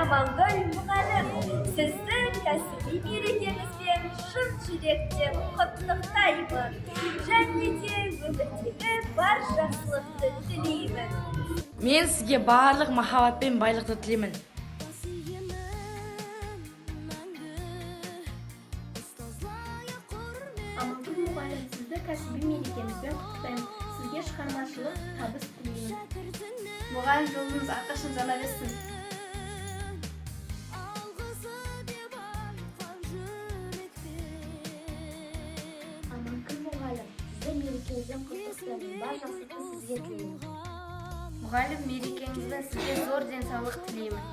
Амангүл мұғалім, сіздің кәсіби мерекеңізбен шын жүректен құттықтаймын. Және де өмірдегі бар жақсылықты тілеймін. Мен сізге барлық махаббат пен байлықты тілеймін. Амангүл мұғалім, сізді кәсіби мерекеңізбен құттықтаймын. Сізге шығармашылық табыс тілеймін. Мұғалім, жолыңыз әрқашан жана берсін. Амангүл мұғалім, сізді мерекеңізбен құттықтаймын. Бар жақсылықты сізге тілеймін. Мұғалім, мерекеңізбен сізге зор денсаулық тілеймін.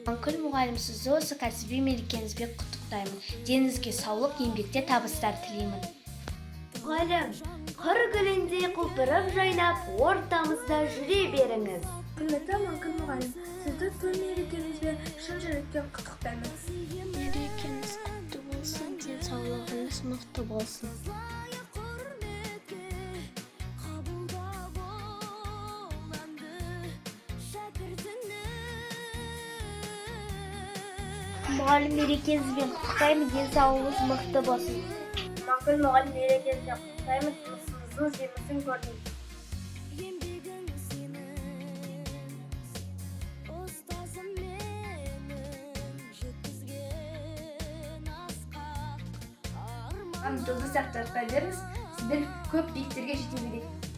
Амангүл мұғалім, сізді осы кәсіби мерекеңізбен құттықтаймын. Деніңізге саулық, еңбекте табыстар тілеймін. Мұғалім, қыр гүліндей құлпырып жайнап, ортамызда жүре беріңіз. Құрметті Амангүл мұғалім, сізді төл мерекеңізбен шын жүректен құттықтаймын. Мерекеңіз құтты болсын, денсаулығыңыз мықты болсын. Мұғалім, мерекеңізбен құттықтаймын, денсаулығыңыз мықты болсын. Амангүл мұғалім, мерекеңізбен құттықтаймын, жұмысыңыздың жемісін көрейік. Жұлдыз сияқты жарқырай беріңіз, сіздер көп биіктерге жете берейік.